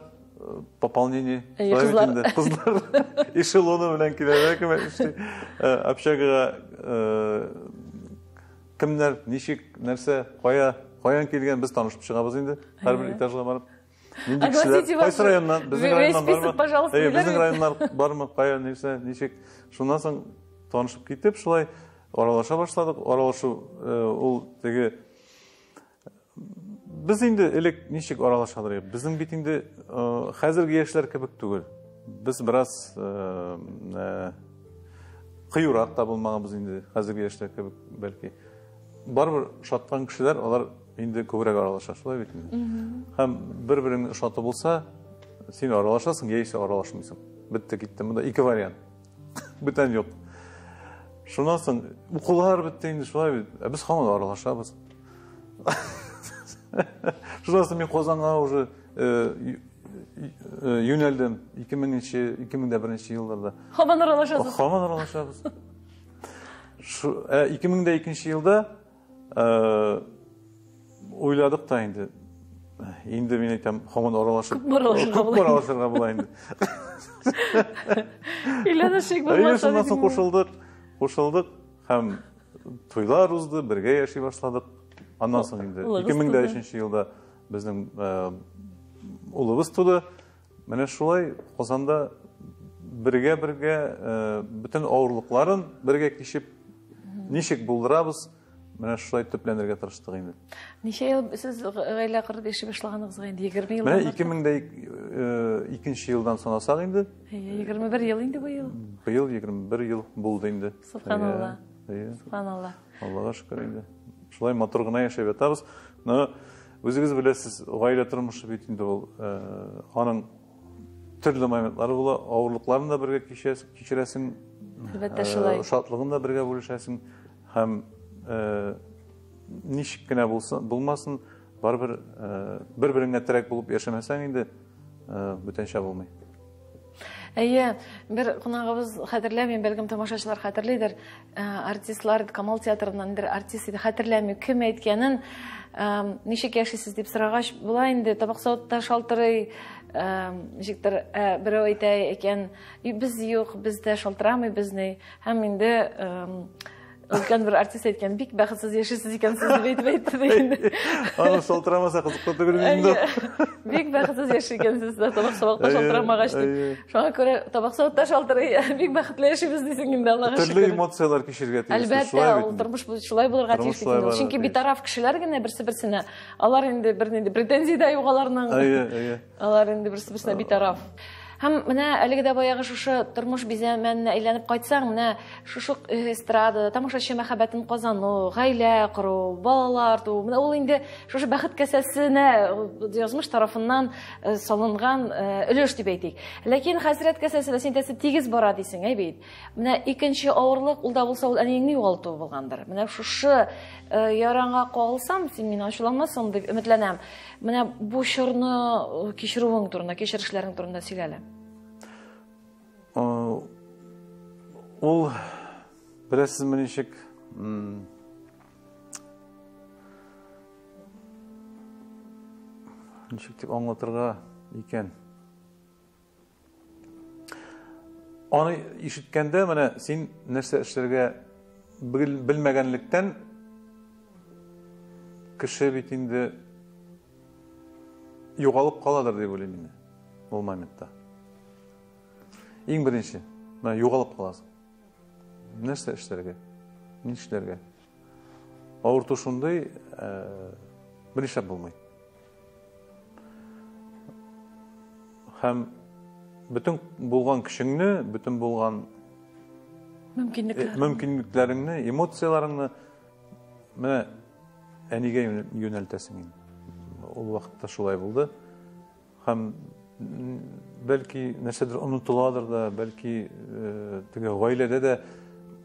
Speaker 2: пополнение. Кызлар эшелоны белән киләләр, кем эшли. Общагага кемнәр, ничек, нәрсә, каян килгән, без танышып чыгабыз инде. Һәрбер этажга барып. Кайсы районнан? Безнең районнан бармы? Безнең районнар бармы? Кая, нәрсә, ничек? Шуннан соң танышып китеп, шулай аралаша башладык. Аралашу ул теге без инде элек ничек аралашалар? Безнең бит инде хәзерге яшьләр кебек түгел. Без бераз кыюрак та булмаганбыз инде хәзерге яшьләр кебек, бәлки. Барбер шаткан кешеләр, алар инде күбрәк аралаша, шулай бит инде. Һәм бер-береңне шаты булса, син аралашасың, яисә аралашмыйсың. Битте китте. Монда 2 вариант. Бүтән юк. Шуннан соң укулар битте инде, шулай бит. Без һаман аралашабыз. Шуннан соң мин Казанга уже юнәлдем 2001 елларда.
Speaker 1: Һаман аралашасыз.
Speaker 2: Һаман аралашабыз. 2002 елда ойладык та инде. Инде мин әйтәм, һаман аралашып. Аралашырга була инде.
Speaker 1: Иләнәшек булмаса.
Speaker 2: Шуннан соң кушылдык һәм тойлар узды, бергә яши башладык. Аннан соң инде 2003 елда безнең улыбыз туды. Менә шулай Казанда бергә бөтен авырлыкларын бергә кичеп ничек булдырабыз, менә шулай төпләнергә тырыштык инде.
Speaker 1: Ничә ел сез гаилә кырында яши башлаганыгызга инде 20 ел.
Speaker 2: Менә 2002 елдан санасак инде.
Speaker 1: 21 ел инде бу ел.
Speaker 2: Быел 21 ел булды инде.
Speaker 1: Субханалла. Субханалла.
Speaker 2: Аллага шөкер инде. Шулай матур гына яшәп ятабыз. Но үзегез беләсез, гаилә тормышы бит инде ул аның төрле моментлары була, авырлыкларын да бергә кичерәсең.
Speaker 1: Әлбәттә шулай.
Speaker 2: Шатлыгын да бергә бүлешәсең һәм ничек кенә булмасын, барыбер бер-береңә терәк булып яшәмәсәң инде бүтәнчә булмый.
Speaker 1: Әйе, бер кунагыбыз хәтерләмим, бәлкем тамашачылар хәтерлидер. Артистлар Камал театрыннан бер артист иде, хәтерләмим, кем әйткәнен, ничек яшисез дип сорагач, була инде табак савытта шалтырый, ничектер берәү әйтә икән, без юк, бездә шалтырамый безне, һәм инде өлкән бер артист әйткән, бик бәхетсез яшисез икәнсез дип әйтте инде.
Speaker 2: Аны шалтырамаса кызыклы түгел инде.
Speaker 1: Бик бәхетсез яши икәнсез, табак савытта шалтырамагач дип. Шуңа күрә табак савытта шалтырый, бик бәхетле яшибез дисең инде, Аллага шөкер.
Speaker 2: Төрле эмоциялар кичергә тиеш.
Speaker 1: Әлбәттә, ул тормыш шулай булырга тиеш бит. Чөнки битараф кешеләр генә берсе-берсенә, алар инде бернинди претензия юк аларның. Алар инде берсе-берсенә битараф. Һәм менә әлеге дә баягы шушы тормыш бизәменә әйләнеп кайтсаң, менә шушы эстрада, тамашачы мәхәббәтен казану, гаилә кору, балалар туу, менә ул инде шушы бәхет кәсәсенә язмыш тарафыннан салынган өлеш дип әйтик. Ләкин хәсрәт кәсәсе синтәсе тигез бара дисең, бит. Менә икенче авырлык ул да булса ул әниеңне югалту булгандыр. Менә шушы яранга кагылсам, син мине ачуланмассың дип өметләнәм. Менә бу чорны кичерүең турында, кичерешләрең турында сөйләле.
Speaker 2: Ул беләсезме ничек дип аңлатырга икән. Аны ишеткәндә, менә син нәрсә эшләргә белмәгәнлектән кеше бит инде югалып каладыр дип уйлыйм мин ул моментта. Иң беренче, менә югалып каласың. Нәрсә эшләргә? Ни эшләргә? Авырту шундый, беришә булмый. Һәм бөтен булган кешеңне, бөтен булган мөмкинлекләреңне, эмоцияларыңны менә әнигә юнәлтәсең. Ул вакытта шулай булды. Һәм бәлки нәрсәдер онытыладыр да, бәлки теге гаиләдә дә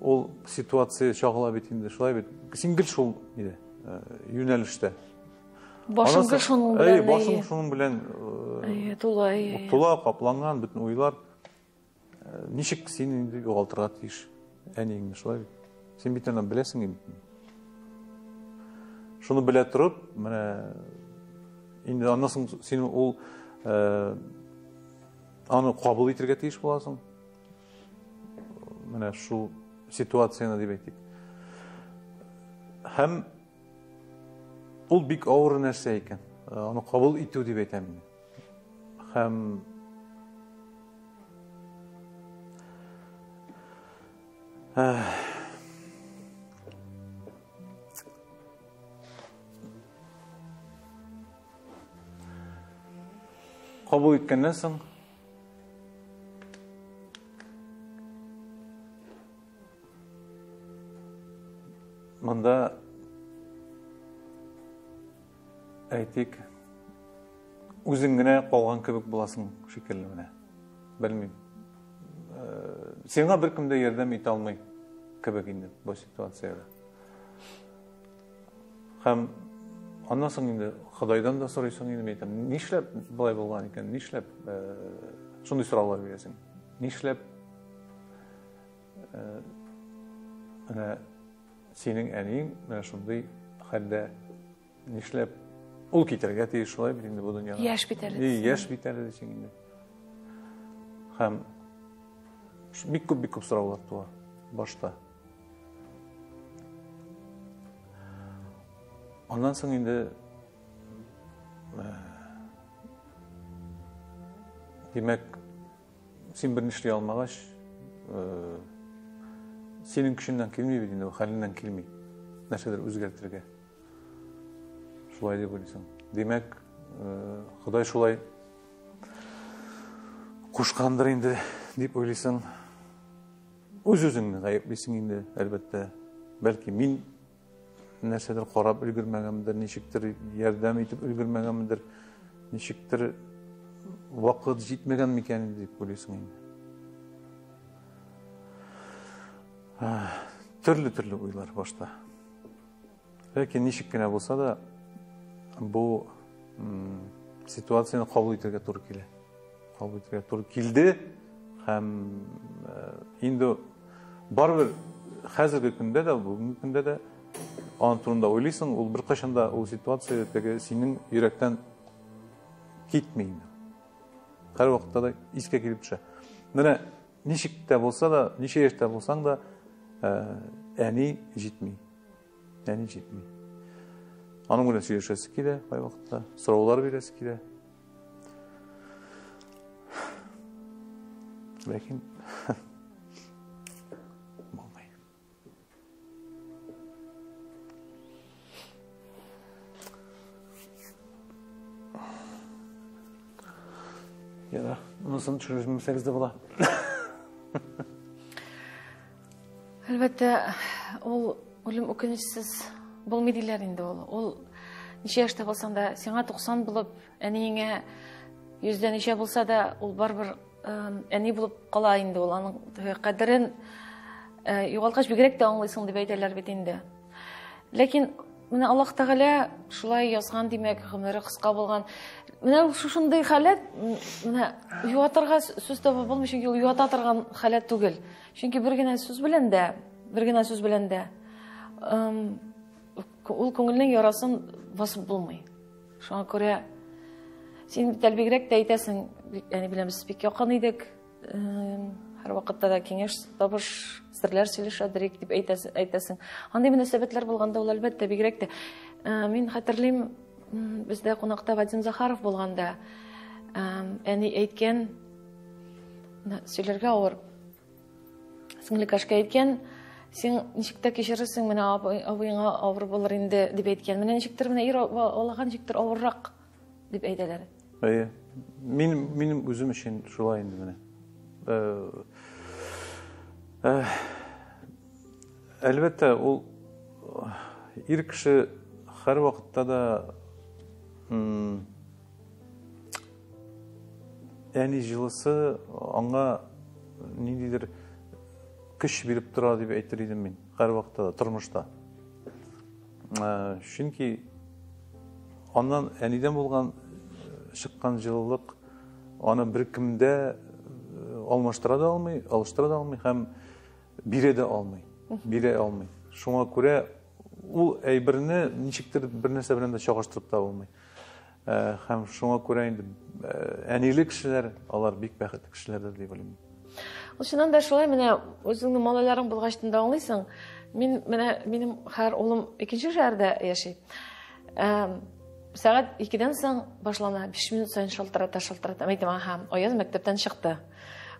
Speaker 2: ул ситуация чагыла бит инде, шулай бит. Сингел шул иде, юнәлештә.
Speaker 1: Башыңга шуның белән.
Speaker 2: Башың шуның белән тула, капланган бөтен уйлар. Ничек син инде югалтырга тиеш әниеңне, шулай бит. Син бит аны беләсең инде. Шуны белә торып, менә инде аннан соң син ул аны кабул итәргә тиеш буласың. Менә шул ситуацияны дип әйтик. Һәм ул бик авыр нәрсә икән. Аны кабул итү дип әйтәм мин. Һәм кабул иткәннән соң монда әйтик, үзең генә калган кебек буласың шикелле менә. Белмим. Сиңа беркем дә ярдәм итә алмый кебек инде бу ситуациядә. Һәм аннан соң инде Худайдан да сорыйсың инде, әйтәм, нишләп булай булган икән? Нишләп шундый сораулар бирәсең? Нишләп менә синең әниң менә шундый хәлдә нишләп ул китәргә тиеш шулай бит инде бу дөньяга.
Speaker 1: Яшь бит әле.
Speaker 2: Яшь бит әле дисең инде. Һәм бик күп сораулар туа башта. Ondan soң инде демәк, син берни эшли алмагач, синең көчеңнән килми бит инде, хәлеңнән килми. Нәрсәдер үзгәртергә. Шулай дип уйлыйсың. Демәк, Ходай шулай кушкандыр инде дип уйлыйсың. Үз-үзеңне гаеплисең инде, әлбәттә. Бәлки мин нәрсәдер карап өлгермәгәнмендер, ничектер ярдәм итеп өлгермәгәнмендер, ничектер вакыт җитмәгән микән дип уйлыйсың инде. Төрле уйлар башта. Ләкин ничек кенә булса да, бу ситуацияны кабул итәргә туры килә. Кабул итәргә туры килде һәм инде барыбер хәзерге көндә дә, бүгенге көндә дә аның турында уйлыйсың, ул беркайчан да ул ситуация синең йөрәктән китми инде. Һәр вакытта да искә килеп төшә. Менә ничек тә булса да, ничә яшьтә булсаң да, әни җитми. Әни җитми. Аның белән сөйләшәсе килә, бай вакытта, сораулар бирәсе килә. Ләкин булмый. Яра, монысын төшермәсәгез дә була.
Speaker 1: Әлбәттә, ул үлем үкенечсез булмый диләр инде ул. Ул ничә яшьтә булсаң да, сиңа 90 булып, әниеңә 100дә ничә булса да, ул барбер әни булып кала инде ул. Аның кадерен югалгач бигрәк тә аңлыйсың дип әйтәләр бит инде. Ләкин менә Аллаһ Тәгалә шулай язган, димәк, гомере кыска булган. Менә шушындый халәт, менә юатырга сүз таба булмый, чөнки ул юата торган халәт түгел. Чөнки бер генә сүз белән дә, ул күңелнең ярасын басып булмый. Шуңа күрә син бигрәк тә әйтәсең, яни беләбез, бик якын идек, һәр вакытта да киңәш табыш, серләр сөйләшәдек дип әйтәсең. Андый мөнәсәбәтләр булганда ул әлбәттә бигрәк тә. Мин хәтерлим, бездә кунакта Вадим Захаров булганда, әни әйткән, сөйләргә авыр, сеңлек ашка әйткән, син ничек тә кичерерсең, менә абыеңа авыр булыр инде дип әйткән. Менә ничектер, менә ир алаган ничектер авыррак дип әйтәләр.
Speaker 2: Минем үзем өчен шулай инде менә. Әлбәттә, ул ир кеше һәр вакытта да әни җылысы аңа ниндидер көч биреп тора дип әйтер идем мин һәр вакытта да тормышта. Чөнки аннан әнидән булган чыккан җылылык аны беркемдә алмаштыра да алмый, алыштыра да алмый һәм бирә алмый. Шуңа күрә ул әйберне ничектер бер нәрсә белән дә чагыштырып та булмый. Һәм шуңа күрә инде әнилек кешеләр, алар бик бәхетле кешеләрдер дип уйлыйм.
Speaker 1: Шуннан да шулай, менә үзеңнең малайларың булгачтан да аңлыйсың. Минем һәр улым икенче шәһәрдә яши. Сәгать 2дән соң башлана, 5 минут сайын шалтырата. Әйтәм, Аяз мәктәптән чыкты.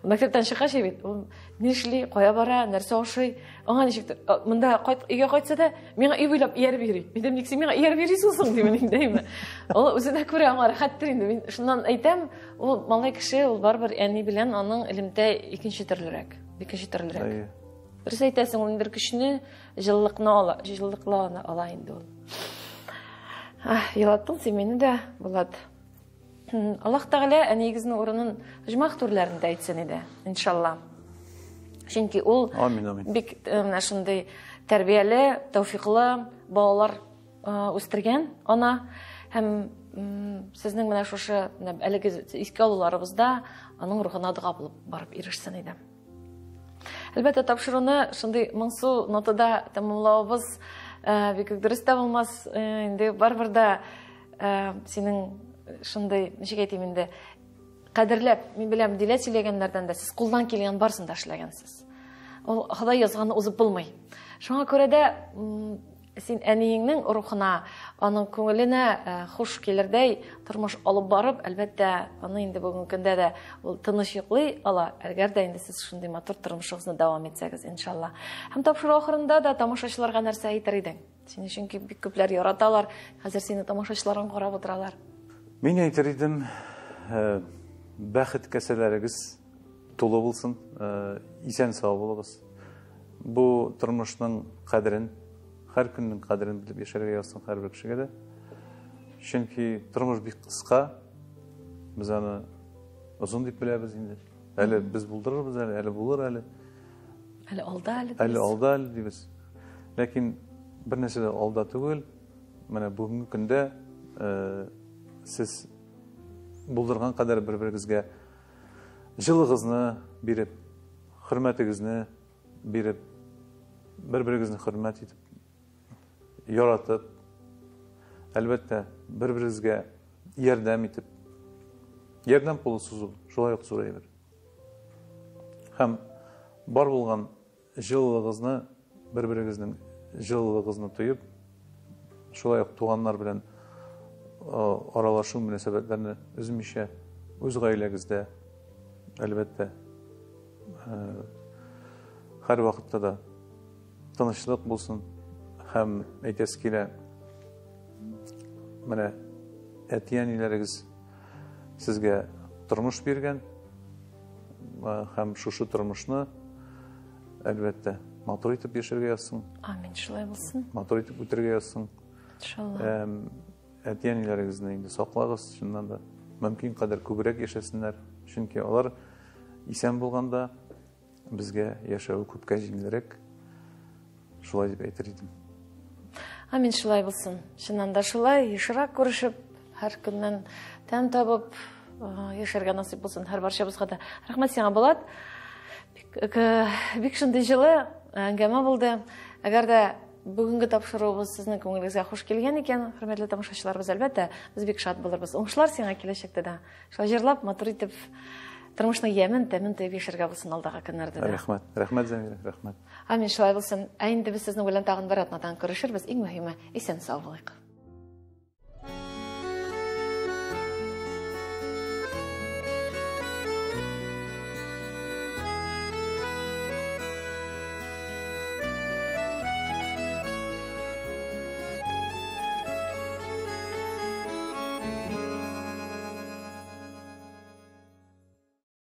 Speaker 1: Мәктәптән чыккач бит, ул нишли, кая бара, нәрсә ашый, аңа ничектер, монда өйгә кайтса да, миңа үй буйлап ияреп йөри. Мин дим, син миңа ияреп йөрисең соң димен инде. Ул үзенә күрә аңа рәхәттер инде. Мин шуннан әйтәм, ул малай кеше, ул барбер әни белән аның илемдә икенче төрлерәк. Берсе әйтәсең, ул инде көчне, җылылыкны ала инде ул. Елаттың син мине дә, Булат. Аллаһ Тәгалә әнигезнең урынын җмах түрләрендә әйтсен иде, иншалла. Чөнки ул бик менә шундый тәрбияле, тәүфиклы балалар үстергән ана һәм сезнең менә шушы әлеге искә алуларыбызда аның рухына дуа булып барып ирешсен иде. Әлбәттә, тапшыруны шундый моңсу нотада тәмамлавыбыз бик дөрес тә булмас. Инде барбер да синең шундый, ничек әйтим инде, кадерләп, мин беләм, дилә сөйләгәннәрдән дә сез кулдан килгән барсын да эшләгәнсез. Ул Ходай язганны узып булмый. Шуңа күрә дә син әниеңнең рухына, аның күңеленә хуш килердәй тормыш алып барып, әлбәттә, аны инде бүгенге көндә дә ул тыныч йоклый ала, әгәр дә инде сез шундый матур тормышыгызны дәвам итсәгез, иншалла. Һәм тапшыру ахырында да тамашачыларга нәрсә әйтер идең? Сине чөнки бик күпләр яраталар, хәзер сине тамашачыларың карап утыралар.
Speaker 2: Мин әйтер идем, бәхет кәсәләрегез тулы булсын, исән сау булыгыз. Бу тормышның кадерен, һәр көннең кадерен белеп яшәргә язсын һәрбер кешегә дә. Чөнки тормыш бик кыска, без аны озын дип беләбез инде. Әле без булдырырбыз, әле булыр,
Speaker 1: Әле алда,
Speaker 2: әле алда дибез. Ләкин бер нәрсә дә алда түгел. Менә бүгенге көндә сез булдырган кадәр бер-берегезгә җылыгызны биреп, хөрмәтегезне биреп, бер-берегезне хөрмәт итеп, яратып, әлбәттә, бер-берегезгә ярдәм итеп, ярдәм кулы сузу, шулай ук зур әйбер. Һәм бар булган җылылыгызны, бер-берегезнең җылылыгызны тоеп, шулай ук туганнар белән аралашу мөнәсәбәтләрне үзмичә, үз гаиләгездә, әлбәттә, һәр вакытта да тынычлык булсын. Һәм әйтәсе килә, менә әти-әниләрегез сезгә тормыш биргән, һәм шушы тормышны әлбәттә матур итеп яшәргә язсын.
Speaker 1: Амин, шулай булсын.
Speaker 2: Матур итеп үтәргә язсын.
Speaker 1: Иншалла.
Speaker 2: Әти-әниләрегезне инде саклагыз, шуннан да мөмкин кадәр күбрәк яшәсеннәр, чөнки алар исән булганда безгә яшәү күпкә җиңелрәк. Шулай дип әйтер идем.
Speaker 1: Амин, шулай булсын. Чыннан да шулай, ешрак күрешеп, һәр көннән тәм табып яшәргә насыйп булсын һәр барчабызга да. Рәхмәт сиңа, Булат. Бик шундый җылы әңгәмә булды. Әгәр дә бүгенге тапшыруыбыз сезнең күңелегезгә хуш килгән икән, хөрмәтле тамашачыларыбыз, әлбәттә, без бик шат булырбыз. Уңышлар сиңа киләчәктә дә. Шулай җырлап, матур итеп тормышның ямын, тәмен тоеп яшәргә булсын алдагы көннәрдә дә.
Speaker 2: Рәхмәт, рәхмәт Зәмирә, рәхмәт.
Speaker 1: Амин, шулай булсын. Ә инде без сезнең белән тагын бер атнадан күрешербез. Иң мөһиме, исән сау булыйк.